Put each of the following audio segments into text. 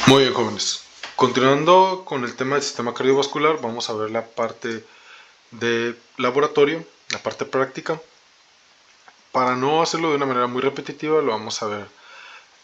Muy bien, jóvenes. Continuando con el tema del sistema cardiovascular, vamos a ver la parte de laboratorio, la parte práctica. Para no hacerlo de una manera muy repetitiva, lo vamos a ver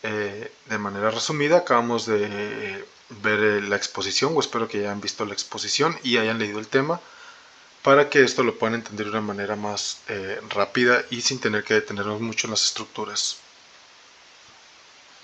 de manera resumida. Acabamos de ver la exposición, o espero que hayan visto la exposición y hayan leído el tema, para que esto lo puedan entender de una manera más rápida y sin tener que detenernos mucho en las estructuras.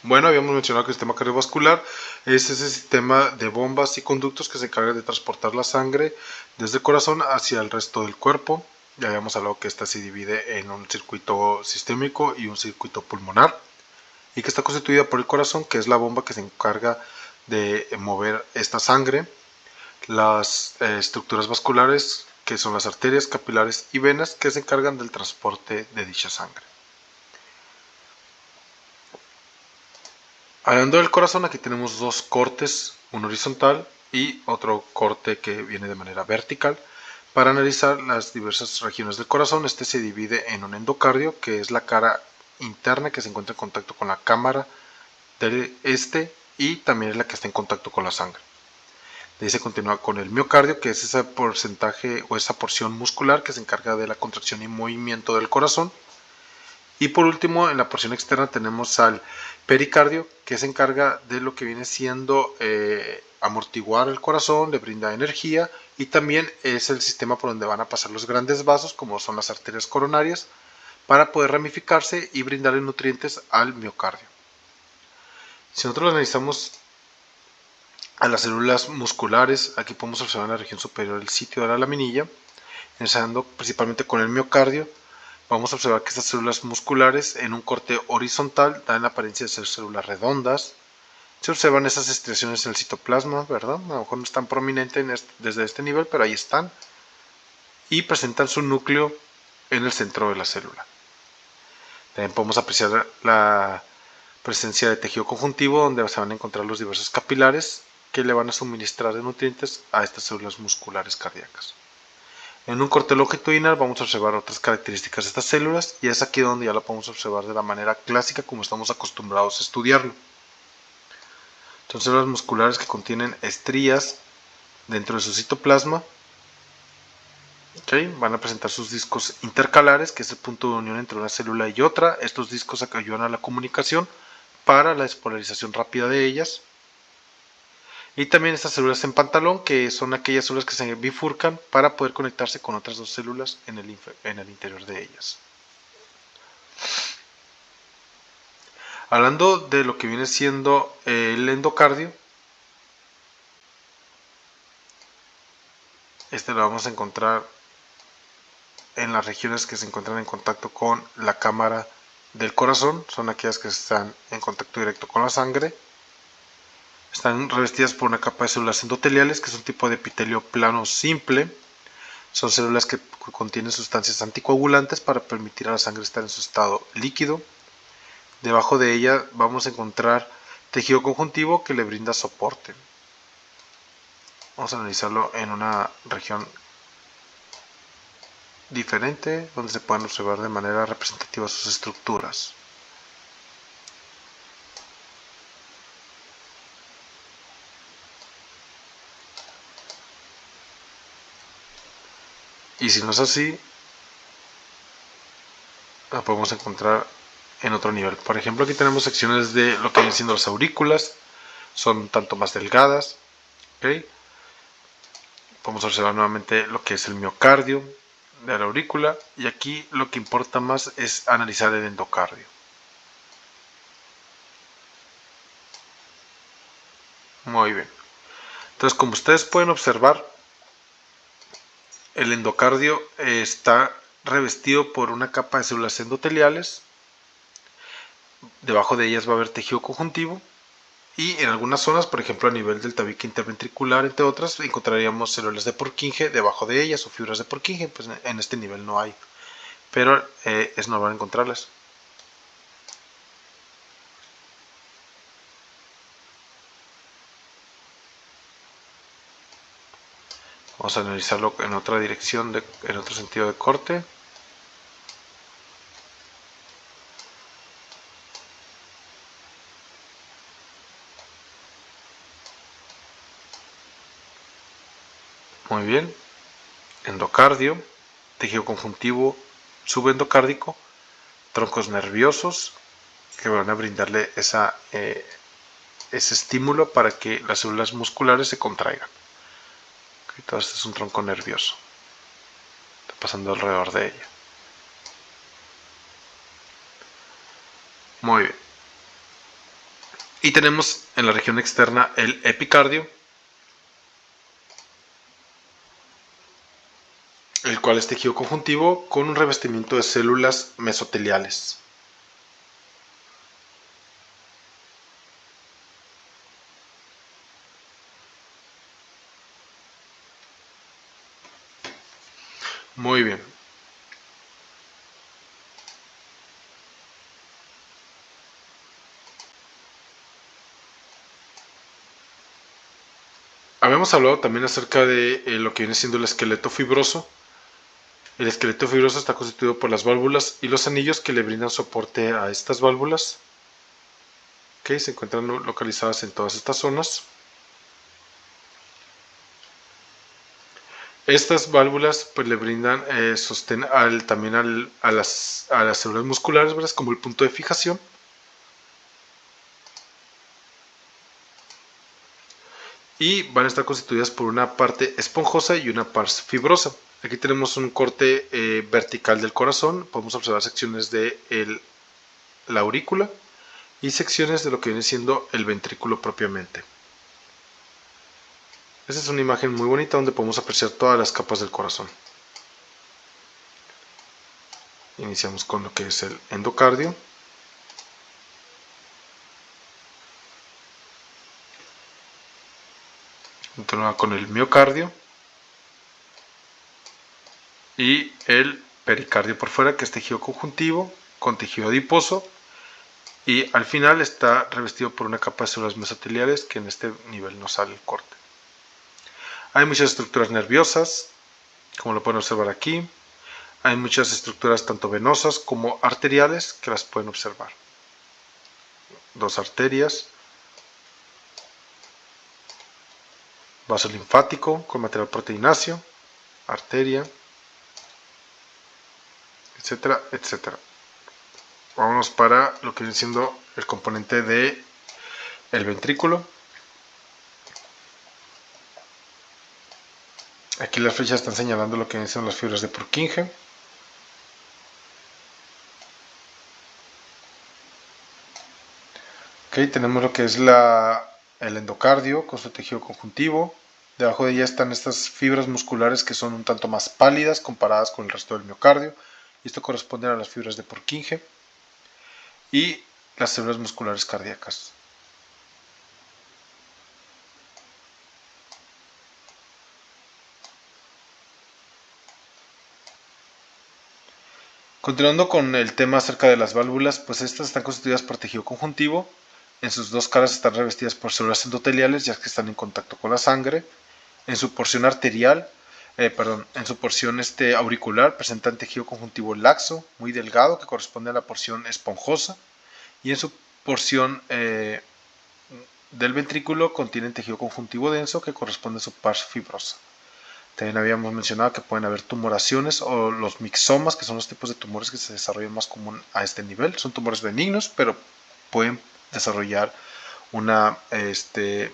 Bueno, habíamos mencionado que el sistema cardiovascular es ese sistema de bombas y conductos que se encarga de transportar la sangre desde el corazón hacia el resto del cuerpo. Ya habíamos hablado que esta se divide en un circuito sistémico y un circuito pulmonar, y que está constituida por el corazón, que es la bomba que se encarga de mover esta sangre, las estructuras vasculares, que son las arterias, capilares y venas, que se encargan del transporte de dicha sangre. Hablando del corazón, aquí tenemos dos cortes, uno horizontal y otro corte que viene de manera vertical. Para analizar las diversas regiones del corazón, este se divide en un endocardio, que es la cara interna que se encuentra en contacto con la cámara del este, y también es la que está en contacto con la sangre. De ahí se continúa con el miocardio, que es ese porcentaje o esa porción muscular que se encarga de la contracción y movimiento del corazón. Y por último, en la porción externa tenemos al pericardio, que se encarga de lo que viene siendo amortiguar el corazón, le brinda energía, y también es el sistema por donde van a pasar los grandes vasos, como son las arterias coronarias, para poder ramificarse y brindarle nutrientes al miocardio. Si nosotros analizamos a las células musculares, aquí podemos observar en la región superior el sitio de la laminilla, empezando principalmente con el miocardio. Vamos a observar que estas células musculares en un corte horizontal dan la apariencia de ser células redondas. Se observan esas estriaciones en el citoplasma, ¿verdad? A lo mejor no están prominentes desde este nivel, pero ahí están. Y presentan su núcleo en el centro de la célula. También podemos apreciar la presencia de tejido conjuntivo, donde se van a encontrar los diversos capilares que le van a suministrar de nutrientes a estas células musculares cardíacas. En un corte longitudinal vamos a observar otras características de estas células, y es aquí donde ya lo podemos observar de la manera clásica como estamos acostumbrados a estudiarlo. Son células musculares que contienen estrías dentro de su citoplasma. Van a presentar sus discos intercalares, que es el punto de unión entre una célula y otra. Estos discos ayudan a la comunicación para la despolarización rápida de ellas. Y también estas células en pantalón, que son aquellas células que se bifurcan para poder conectarse con otras dos células en el interior de ellas. Hablando de lo que viene siendo el endocardio, este lo vamos a encontrar en las regiones que se encuentran en contacto con la cámara del corazón. Son aquellas que están en contacto directo con la sangre. Están revestidas por una capa de células endoteliales, que es un tipo de epitelio plano simple. Son células que contienen sustancias anticoagulantes para permitir a la sangre estar en su estado líquido. Debajo de ella vamos a encontrar tejido conjuntivo que le brinda soporte. Vamos a analizarlo en una región diferente, donde se puedan observar de manera representativa sus estructuras. Y si no es así, la podemos encontrar en otro nivel. Por ejemplo, aquí tenemos secciones de lo que vienen siendo las aurículas, son un tanto más delgadas. ¿Okay? Podemos observar nuevamente lo que es el miocardio de la aurícula, y aquí lo que importa más es analizar el endocardio. Muy bien. Entonces, como ustedes pueden observar, el endocardio está revestido por una capa de células endoteliales. Debajo de ellas va a haber tejido conjuntivo, y en algunas zonas, por ejemplo a nivel del tabique interventricular, entre otras, encontraríamos células de Purkinje debajo de ellas, o fibras de Purkinje. Pues en este nivel no hay, pero es normal encontrarlas. Vamos a analizarlo en otra dirección, en otro sentido de corte. Muy bien. Endocardio, tejido conjuntivo subendocárdico, troncos nerviosos que van a brindarle ese estímulo para que las células musculares se contraigan. Okay, todo esto es un tronco nervioso. Está pasando alrededor de ella. Muy bien. Y tenemos en la región externa el epicardio, el cual es tejido conjuntivo con un revestimiento de células mesoteliales. Muy bien. Habíamos hablado también acerca de lo que viene siendo el esqueleto fibroso. El esqueleto fibroso está constituido por las válvulas y los anillos que le brindan soporte a estas válvulas, que se encuentran localizadas en todas estas zonas. Estas válvulas pues le brindan sostén también a las células musculares, ¿verdad? Como el punto de fijación. Y van a estar constituidas por una parte esponjosa y una parte fibrosa. Aquí tenemos un corte vertical del corazón. Podemos observar secciones de la aurícula y secciones de lo que viene siendo el ventrículo propiamente. Esta es una imagen muy bonita donde podemos apreciar todas las capas del corazón. Iniciamos con lo que es el endocardio. Continúa con el miocardio. Y el pericardio por fuera, que es tejido conjuntivo con tejido adiposo. Y al final está revestido por una capa de células mesoteliales que en este nivel no sale el corte. Hay muchas estructuras nerviosas, como lo pueden observar aquí. Hay muchas estructuras tanto venosas como arteriales que las pueden observar. Dos arterias, vaso linfático con material proteináceo, arteria, etcétera, etcétera. Vámonos para lo que viene siendo el componente de el ventrículo. Aquí las flechas están señalando lo que vienen siendo las fibras de Purkinje. Ok, tenemos lo que es el endocardio con su tejido conjuntivo. Debajo de ella están estas fibras musculares que son un tanto más pálidas comparadas con el resto del miocardio. Y esto corresponde a las fibras de Purkinje y las células musculares cardíacas. Continuando con el tema acerca de las válvulas, pues estas están constituidas por tejido conjuntivo. En sus dos caras están revestidas por células endoteliales, ya que están en contacto con la sangre. En su porción en su porción auricular presentan tejido conjuntivo laxo, muy delgado, que corresponde a la porción esponjosa. Y en su porción del ventrículo contienen tejido conjuntivo denso, que corresponde a su parte fibrosa. También habíamos mencionado que pueden haber tumoraciones o los mixomas, que son los tipos de tumores que se desarrollan más común a este nivel. Son tumores benignos, pero pueden desarrollar una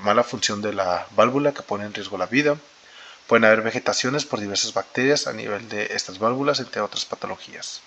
mala función de la válvula que pone en riesgo la vida. Pueden haber vegetaciones por diversas bacterias a nivel de estas válvulas, entre otras patologías.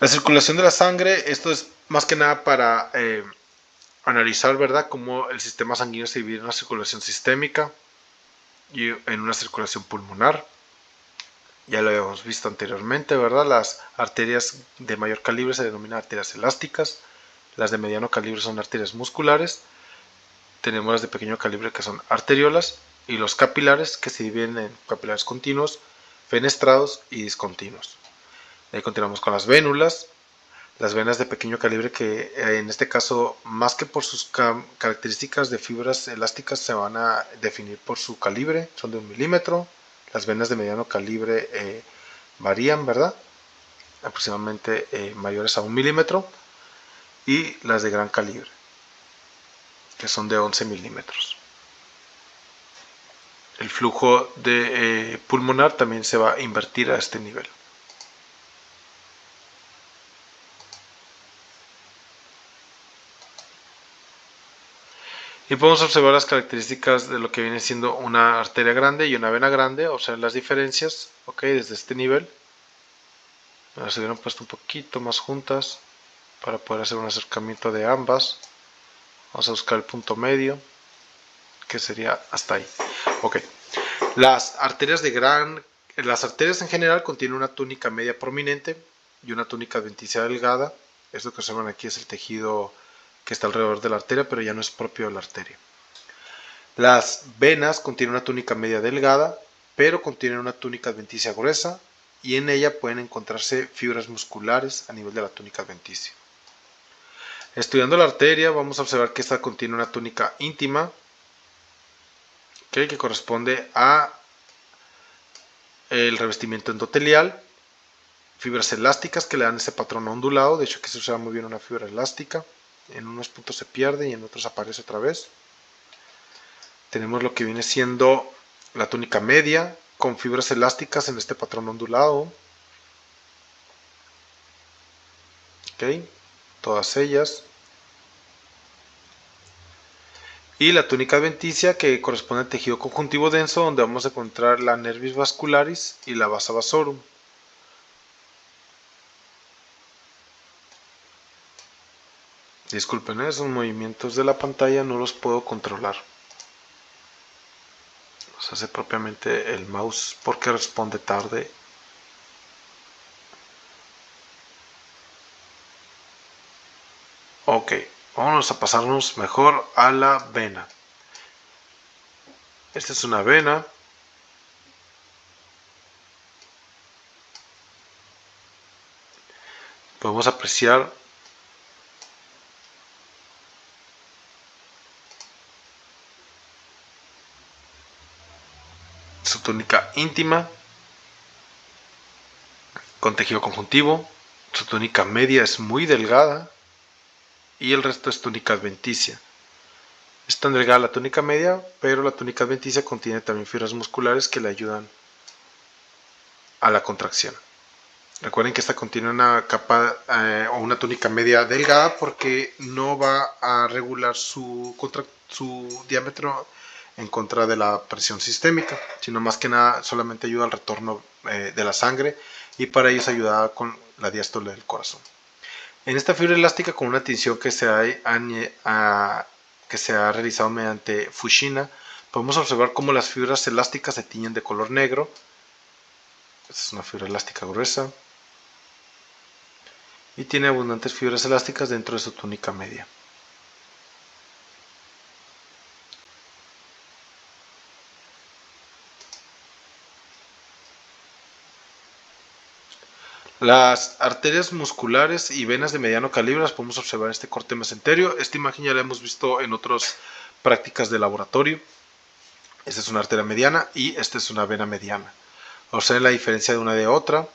La circulación de la sangre, esto es más que nada para analizar, ¿verdad?, cómo el sistema sanguíneo se divide en una circulación sistémica y en una circulación pulmonar. Ya lo habíamos visto anteriormente, ¿verdad? Las arterias de mayor calibre se denominan arterias elásticas, las de mediano calibre son arterias musculares, tenemos las de pequeño calibre que son arteriolas y los capilares que se dividen en capilares continuos, fenestrados y discontinuos. De ahí continuamos con las vénulas, las venas de pequeño calibre que en este caso, más que por sus características de fibras elásticas, se van a definir por su calibre, son de 1 milímetro. Las venas de mediano calibre varían, ¿verdad?, aproximadamente mayores a 1 milímetro, y las de gran calibre. que son de 11 milímetros. El flujo de pulmonar también se va a invertir a este nivel. Y podemos observar las características de lo que viene siendo una arteria grande y una vena grande. Observen las diferencias, ok, desde este nivel. Se hubieran puesto un poquito más juntas para poder hacer un acercamiento de ambas. Vamos a buscar el punto medio, que sería hasta ahí. Ok. Las arterias en general contienen una túnica media prominente y una túnica adventicia delgada. Esto que observan aquí es el tejido que está alrededor de la arteria, pero ya no es propio de la arteria. Las venas contienen una túnica media delgada, pero contienen una túnica adventicia gruesa, y en ella pueden encontrarse fibras musculares a nivel de la túnica adventicia. Estudiando la arteria, vamos a observar que esta contiene una túnica íntima, que corresponde a el revestimiento endotelial, fibras elásticas que le dan ese patrón ondulado. De hecho, aquí se usa muy bien una fibra elástica. En unos puntos se pierde y en otros aparece otra vez. Tenemos lo que viene siendo la túnica media con fibras elásticas en este patrón ondulado. Ok, todas ellas. Y la túnica adventicia, que corresponde al tejido conjuntivo denso, donde vamos a encontrar la nervis vascularis y la vasa vasorum. Disculpen, esos movimientos de la pantalla no los puedo controlar. Los hace propiamente el mouse porque responde tarde. Ok, vamos a pasarnos mejor a la vena. Esta es una vena. Podemos apreciar su túnica íntima con tejido conjuntivo. Su túnica media es muy delgada y el resto es túnica adventicia. Es tan delgada la túnica media, pero la túnica adventicia contiene también fibras musculares que le ayudan a la contracción. Recuerden que esta contiene una capa o una túnica media delgada porque no va a regular su diámetro en contra de la presión sistémica, sino más que nada solamente ayuda al retorno de la sangre, y para ello se ayuda con la diástole del corazón. En esta fibra elástica, con una tinción que se ha realizado mediante Fuchsina, podemos observar cómo las fibras elásticas se tiñen de color negro. Esta es una fibra elástica gruesa y tiene abundantes fibras elásticas dentro de su túnica media. Las arterias musculares y venas de mediano calibre las podemos observar en este corte mesenterio. Esta imagen ya la hemos visto en otras prácticas de laboratorio. Esta es una arteria mediana y esta es una vena mediana. Observen la diferencia de una de otra.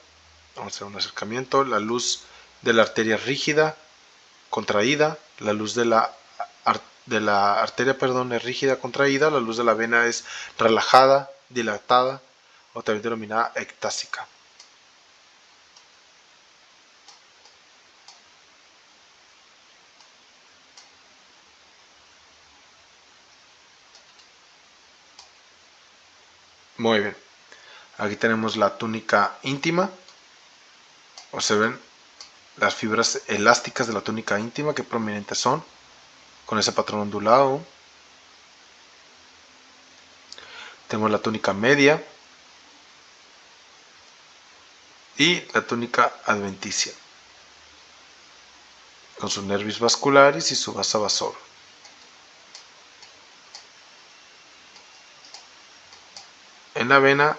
Vamos a hacer un acercamiento. La luz de la arteria rígida, contraída. La luz de la arteria, es rígida, contraída. La luz de la vena es relajada, dilatada, o también denominada ectásica. Muy bien. Aquí tenemos la túnica íntima. Observen las fibras elásticas de la túnica íntima, que prominentes son, con ese patrón ondulado. Tenemos la túnica media y la túnica adventicia, con sus nervios vasculares y su vasa vasorum. En la vena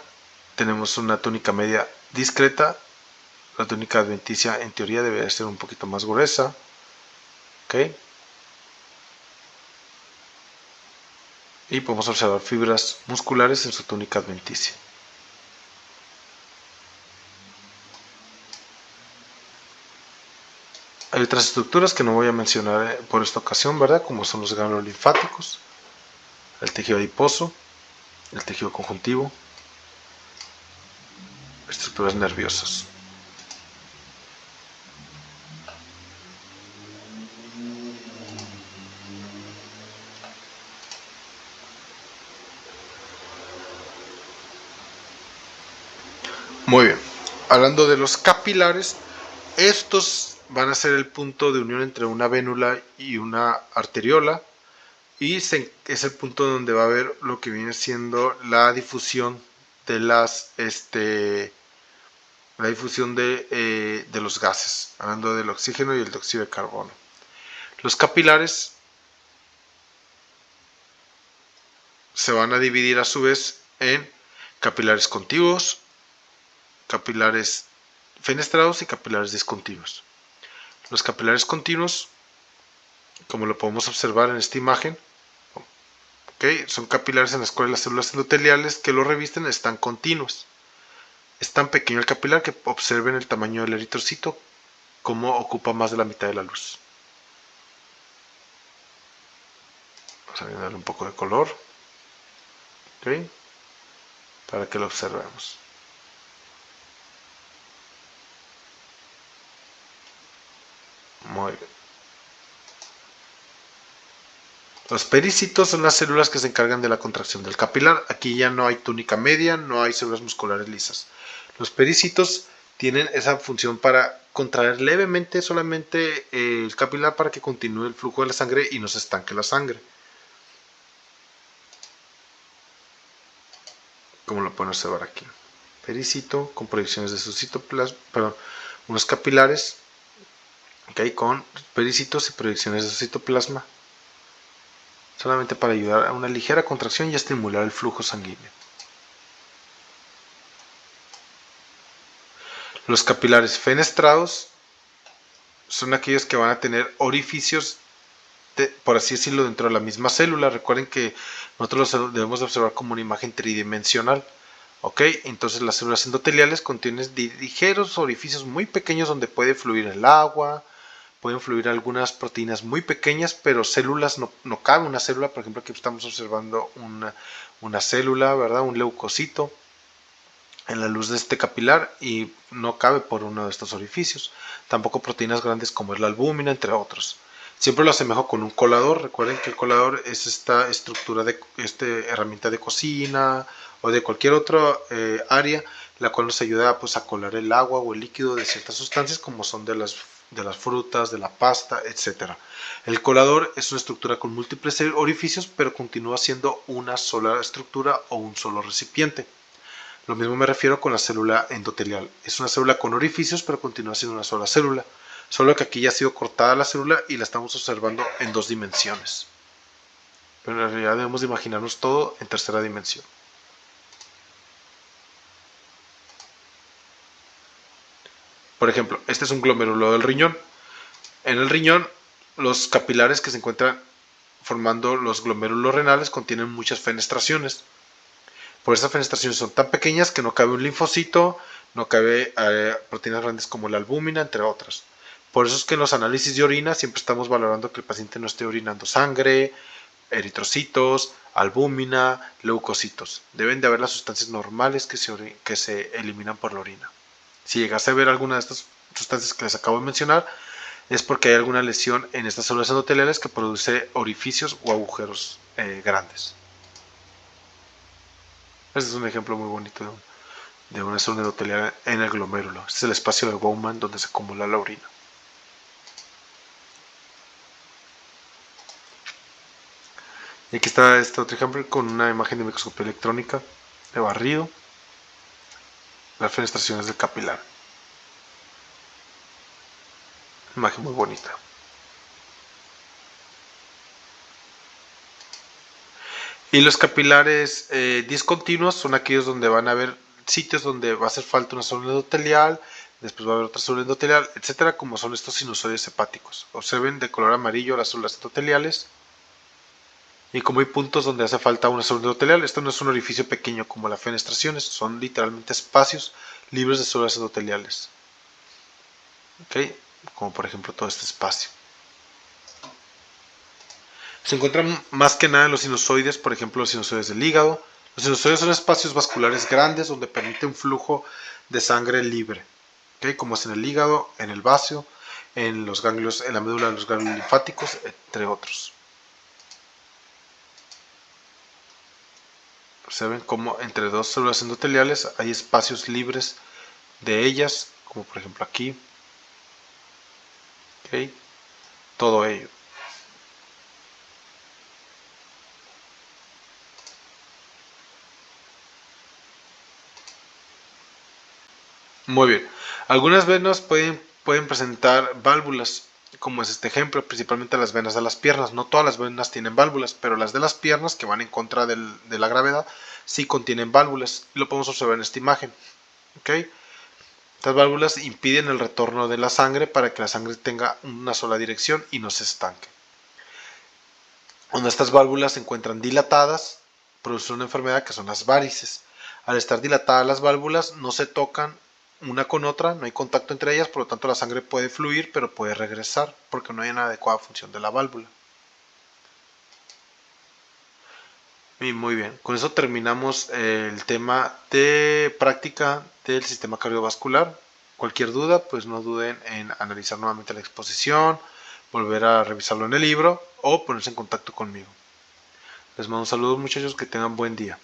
tenemos una túnica media discreta. La túnica adventicia en teoría debe ser un poquito más gruesa. ¿Okay? Y podemos observar fibras musculares en su túnica adventicia. Hay otras estructuras que no voy a mencionar por esta ocasión, ¿verdad? Como son los ganglios linfáticos, el tejido adiposo, el tejido conjuntivo, estructuras nerviosas. Muy bien. Hablando de los capilares, estos van a ser el punto de unión entre una vénula y una arteriola, y es el punto donde va a haber lo que viene siendo la difusión de de los gases, hablando del oxígeno y el dióxido de carbono. Los capilares se van a dividir a su vez en capilares contiguos, capilares fenestrados y capilares discontinuos. Los capilares continuos, como lo podemos observar en esta imagen, son capilares en los cuales las células endoteliales que lo revisten están continuas. Es tan pequeño el capilar que observen el tamaño del eritrocito, como ocupa más de la mitad de la luz. Vamos a darle un poco de color, para que lo observemos. Muy bien. Los pericitos son las células que se encargan de la contracción del capilar. Aquí ya no hay túnica media, no hay células musculares lisas. Los pericitos tienen esa función para contraer levemente solamente el capilar para que continúe el flujo de la sangre y no se estanque la sangre. Como lo pueden observar aquí. Pericito con proyecciones de su citoplasma, perdón, unos capilares, con pericitos y proyecciones de su citoplasma, solamente para ayudar a una ligera contracción y estimular el flujo sanguíneo. Los capilares fenestrados son aquellos que van a tener orificios, por así decirlo, dentro de la misma célula. Recuerden que nosotros los debemos observar como una imagen tridimensional. Entonces las células endoteliales contienen ligeros orificios muy pequeños donde puede fluir el agua, pueden fluir algunas proteínas muy pequeñas, pero células no cabe una célula. Por ejemplo, aquí estamos observando una célula, ¿verdad? Un leucocito en la luz de este capilar y no cabe por uno de estos orificios. Tampoco proteínas grandes como es la albúmina, entre otros. Siempre lo asemejo con un colador. Recuerden que el colador es esta estructura herramienta de cocina o de cualquier otra área, la cual nos ayuda pues a colar el agua o el líquido de ciertas sustancias como son de las frutas, de la pasta, etc. El colador es una estructura con múltiples orificios, pero continúa siendo una sola estructura o un solo recipiente. Lo mismo me refiero con la célula endotelial. Es una célula con orificios, pero continúa siendo una sola célula. Solo que aquí ya ha sido cortada la célula y la estamos observando en 2 dimensiones. Pero en realidad debemos de imaginarnos todo en tercera dimensión. Por ejemplo, este es un glomérulo del riñón. En el riñón, los capilares que se encuentran formando los glomérulos renales contienen muchas fenestraciones. Por esas fenestraciones son tan pequeñas que no cabe un linfocito, no cabe proteínas grandes como la albúmina, entre otras. Por eso es que en los análisis de orina siempre estamos valorando que el paciente no esté orinando sangre, eritrocitos, albúmina, leucocitos. Deben de haber las sustancias normales que se eliminan por la orina. Si llegase a ver alguna de estas sustancias que les acabo de mencionar, es porque hay alguna lesión en estas células endoteliales que produce orificios o agujeros grandes. Este es un ejemplo muy bonito de una célula endotelial en el glomérulo. Este es el espacio de Bowman donde se acumula la orina. Y aquí está este otro ejemplo con una imagen de microscopía electrónica de barrido, las fenestraciones del capilar. Imagen muy bonita. Y los capilares discontinuos son aquellos donde van a haber sitios donde va a hacer falta una célula endotelial, después va a haber otra célula endotelial, etcétera, como son estos sinusoides hepáticos. Observen de color amarillo las células endoteliales. Y como hay puntos donde hace falta una célula endotelial, esto no es un orificio pequeño como las fenestraciones, son literalmente espacios libres de células endoteliales. como por ejemplo todo este espacio. Se encuentran más que nada en los sinusoides, por ejemplo los sinusoides del hígado. Los sinusoides son espacios vasculares grandes donde permite un flujo de sangre libre, ¿okay? Como es en el hígado, en el vaso, en los ganglios, en la médula de los ganglios linfáticos, entre otros. Observen cómo entre dos células endoteliales hay espacios libres de ellas, como por ejemplo aquí, ¿okay? Todo ello. Muy bien. Algunas venas pueden presentar válvulas, como es este ejemplo, principalmente las venas de las piernas. No todas las venas tienen válvulas, pero las de las piernas, que van en contra de la gravedad, sí contienen válvulas. Y lo podemos observar en esta imagen. ¿Okay? Estas válvulas impiden el retorno de la sangre para que la sangre tenga una sola dirección y no se estanque. Cuando estas válvulas se encuentran dilatadas, produce una enfermedad que son las varices. Al estar dilatadas las válvulas no se tocan una con otra, no hay contacto entre ellas, por lo tanto la sangre puede fluir pero puede regresar porque no hay una adecuada función de la válvula. Y muy bien, con eso terminamos el tema de práctica del sistema cardiovascular. Cualquier duda, pues no duden en analizar nuevamente la exposición, volver a revisarlo en el libro o ponerse en contacto conmigo. Les mando un saludo, muchachos, que tengan buen día.